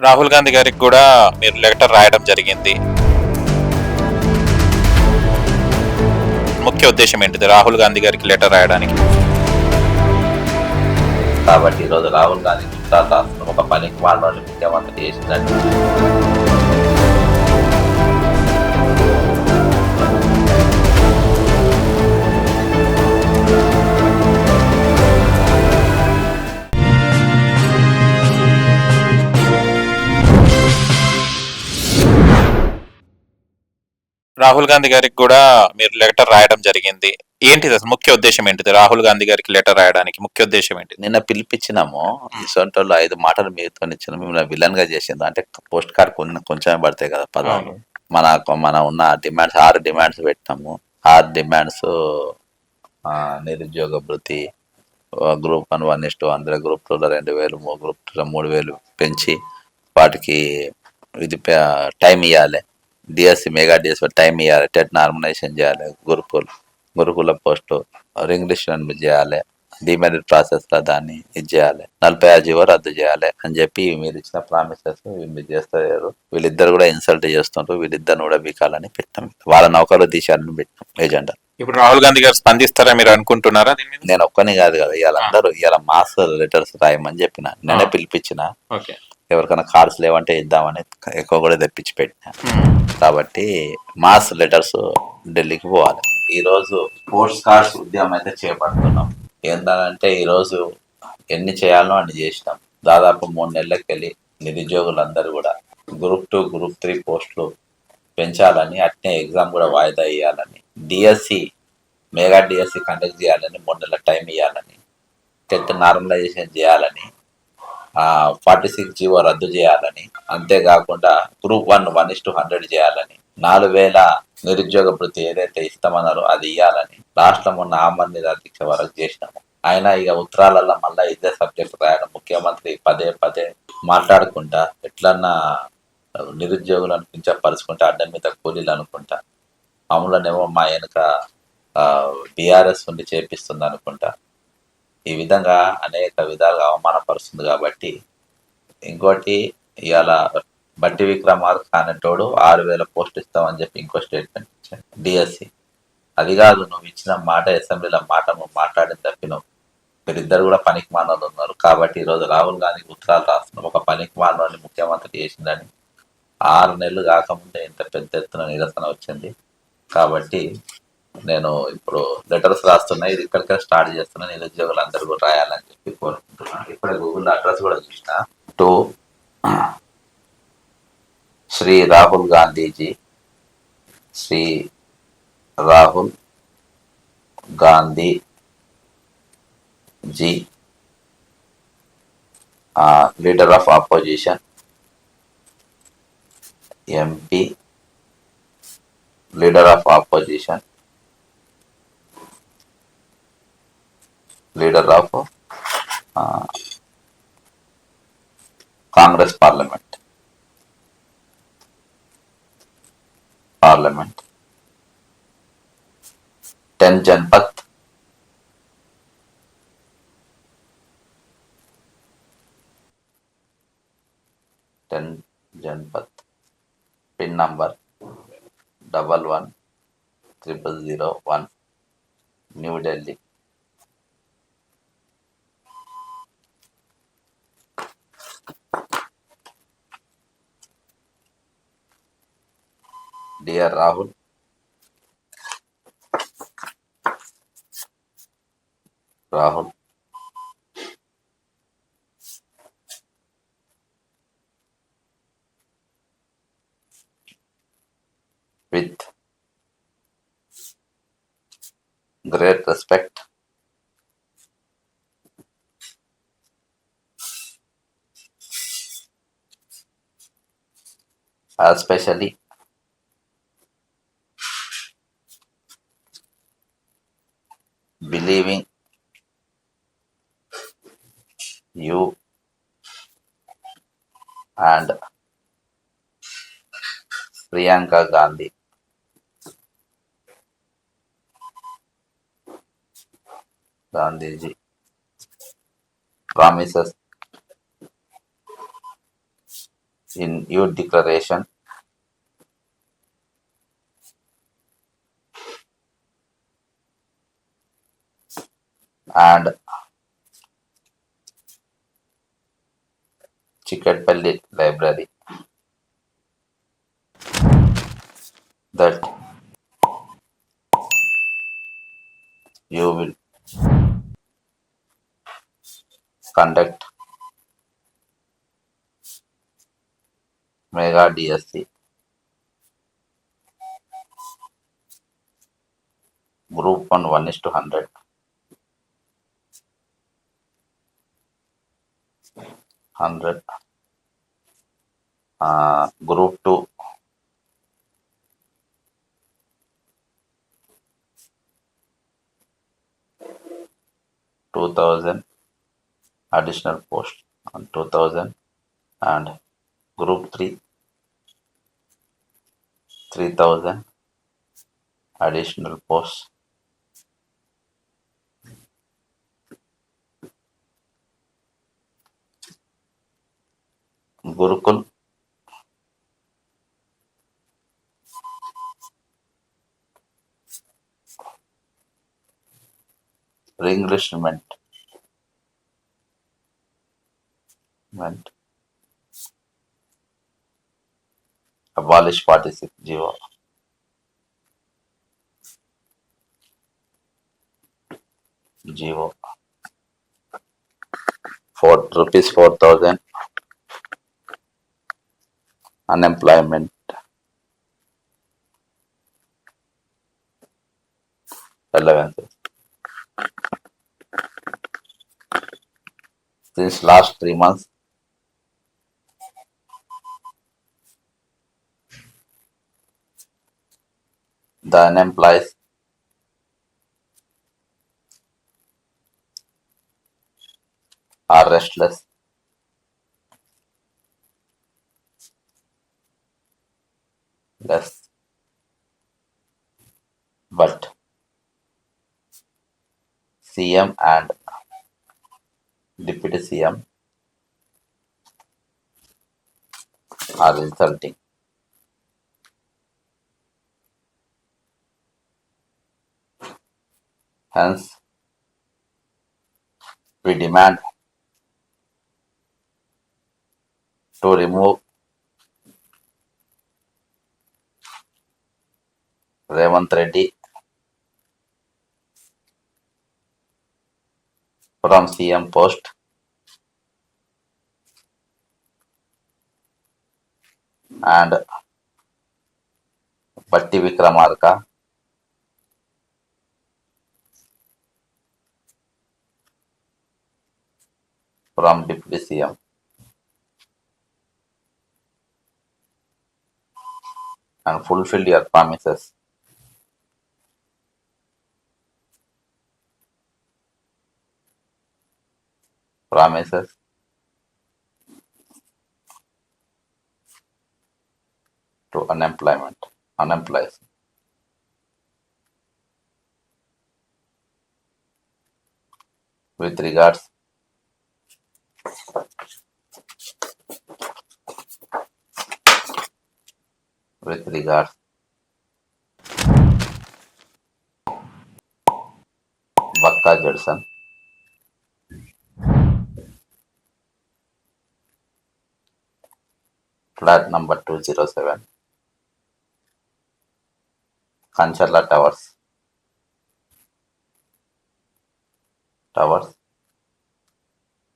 రాహుల్ గాంధీ గారికి కూడా మీరు లెటర్ రాయడం జరిగింది. ముఖ్య ఉద్దేశం ఏంటిది రాహుల్ గాంధీ గారికి లెటర్ రాయడానికి? కాబట్టి ఈరోజు రాహుల్ గాంధీ చిత్రాలు రాస్తున్న ఒక పనికి మాలోని ముఖ్యమంత్రి చేసిందంటే రాహుల్ గాంధీ గారికి కూడా మీరు లెటర్ రాయడం జరిగింది. ఏంటిది అసలు ముఖ్య ఉద్దేశం ఏంటిది రాహుల్ గాంధీ గారికి లెటర్ రాయడానికి ముఖ్య ఉద్దేశం ఏంటిది? నిన్న పిలిపించినాము. ఇసొంటోళ్ళు 5 మాటలు మీతో ఇచ్చిన మిమ్మల్ని విలన్ గా చేసింది. అంటే పోస్ట్ కార్డ్ కొంచెమే పడతాయి కదా పదాలు. మన ఉన్న డిమాండ్స్ 6 డిమాండ్స్ పెట్టినాము. 6 డిమాండ్స్ నిరుద్యోగ భృతి, గ్రూప్ 1 1:2, అందరి గ్రూప్ 2లో 2,000, గ్రూప్ 2లో 3,000 పెంచి వాటికి ఇది టైం ఇవ్వాలి. డిఎస్సి మెగా డిఎస్సి టైం ఇవ్వాలి. టెట్ నార్మలైజేషన్ చేయాలి. గురుకుల పోస్టు రింగ్లిషన్ చేయాలి. డిమెరిట్ ప్రాసెస్ లో దాన్ని ఇది చేయాలి. 46 జీవో రద్దు చేయాలి అని చెప్పి మీరు ఇచ్చిన ప్రామిసెస్ మీరు చేస్తారు. వీళ్ళిద్దరు కూడా ఇన్సల్ట్ చేస్తుంటారు. వీళ్ళిద్దరిని కూడా బీకాలని పెట్టాం. వాళ్ళ నౌకలు తీశారని పెట్టాం ఎజెండా. ఇప్పుడు రాహుల్ గాంధీ గారు స్పందిస్తారా మీరు అనుకుంటున్నారా? నేను ఒక్కని కాదు కదా, ఇవాళ మాస్ లెటర్స్ రాయమని చెప్పిన. నేనే పిలిపించిన. ఎవరికైనా కార్డ్స్ లేవంటే ఇద్దామని ఎక్కువ కూడా తెప్పించి పెట్టిన. కాబట్టి మాస్ లెటర్స్ ఢిల్లీకి పోవాలి. ఈరోజు పోస్ట్ కార్డ్స్ ఉద్యమం అయితే చేపడుతున్నాం. ఏంటంటే ఈరోజు ఎన్ని చేయాలో అన్ని చేసినాం. దాదాపు 3 నెలలకి వెళ్ళి నిరుద్యోగులందరూ కూడా గ్రూప్ 2, గ్రూప్ 3 పోస్టులు పెంచాలని, అట్నే ఎగ్జామ్ కూడా వాయిదా ఇవ్వాలని, డిఎస్సి మెగా డిఎస్సి కండక్ట్ చేయాలని, 3 నెలల టైం ఇవ్వాలని, టెట్ నార్మలైజేషన్ చేయాలని, 46 జీవో రద్దు చేయాలని, అంతేకాకుండా గ్రూప్ 1 1:100 చేయాలని, 4,000 నిరుద్యోగ భృతి ఏదైతే ఇస్తామన్నారో అది ఇవ్వాలని లాస్ట్లో మొన్న ఆమరణ నిరాదీక్ష వరకు చేసినాము. అయినా ఇక ఉత్తరాలలో మళ్ళీ ఇదే సబ్జెక్ట్ రాయడం. ముఖ్యమంత్రి పదే పదే మాట్లాడుకుంటా ఎట్లన్నా నిరుద్యోగులను కించపరుచుకుంటా, అడ్డం మీద కూలీలు అనుకుంటా, మామూలునేమో మా వెనుక బీఆర్ఎస్ ఉండి చేపిస్తుంది అనుకుంటా, ఈ విధంగా అనేక విధాలుగా అవమానపరుస్తుంది. కాబట్టి ఇంకోటి, ఇవాళ బట్టి విక్రమార్క అనేటోడు 6,000 పోస్టులు ఇస్తామని చెప్పి ఇంకో స్టేట్మెంట్ ఇచ్చాడు. డిఎస్సి అది కాదు, నువ్వు ఇచ్చిన మాట, అసెంబ్లీలో మాట నువ్వు మాట్లాడిన తప్పినావు. మీరిద్దరు కూడా పనికి మానవులు ఉన్నారు. కాబట్టి ఈరోజు రాహుల్ గాంధీకి ఉత్తరాలు రాస్తున్నాం. ఒక పనికి మానవుని ముఖ్యమంత్రి చేసిందని 6 నెలలు కాకముందే ఇంత పెద్ద ఎత్తున నిరసన వచ్చింది. కాబట్టి నేను ఇప్పుడు లెటర్స్ రాస్తున్నా. ఇది ఇక్కడికే స్టార్ట్ చేస్తున్నా. నిరుద్యోగులు అందరూ కూడా రాయాలని చెప్పి కోరుకుంటున్నాను. ఇప్పుడే గూగుల్ అడ్రస్ కూడా చూసిన. To Shri Rahul Gandhiji, Shri Rahul Gandhi ji, leader of opposition, MP, leader of opposition, leader of Congress parliament 10 Janpath, 10 Janpath, pin number 110001, New Delhi. Dear Rahul, with great respect, especially believing you and Priyanka Gandhiji promises in your declaration and Chikatpalli Library that you will conduct Mega DSC Group 1 1:100, 100, Group 2 2,000 additional posts on 2,000, and Group 3 3,000 additional posts. Gurukul Englishment abolish 46 GO for rupees 4,000 unemployment allowances. Since last 3 months, the unemployed are restless, less, but CM and Deputy CM are insulting. Hence, we demand to remove Revant Reddy from CM post and Batti Vikramarka from Deputy CM and fulfill your promises. Promises to unemployed. With regards Bakka Judson, flat number 207, Kancharla Towers,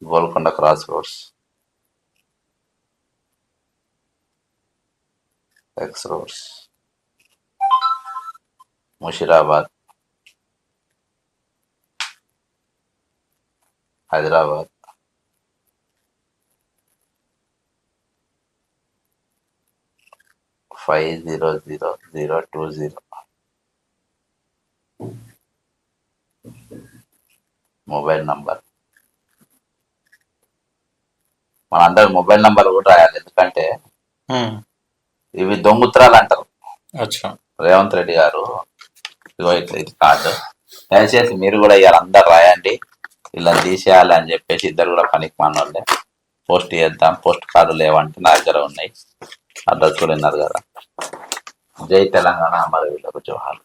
Golconda Crossroads, X Roads, Mushirabad, Hyderabad, 500020. Mobile number మనందరూ mobile number కూడా రాయాలి, ఎందుకంటే ఇవి దొంగుత్రాలు అంటారు. రేవంత్ రెడ్డి గారు ఇగో ఇట్లా ఇది card, దయచేసి మీరు కూడా ఇవాళ అందరు రాయండి, ఇలా తీసేయాలి అని చెప్పేసి ఇద్దరు కూడా పనికి మనోళ్ళే పోస్ట్ చేద్దాం, పోస్ట్ కార్డు లేవంటే నా దగ్గర ఉన్నాయి, అడ్రస్ కూడా విన్నారు కదా. జై తెలంగాణ, అమరవీరులకు జోహార్.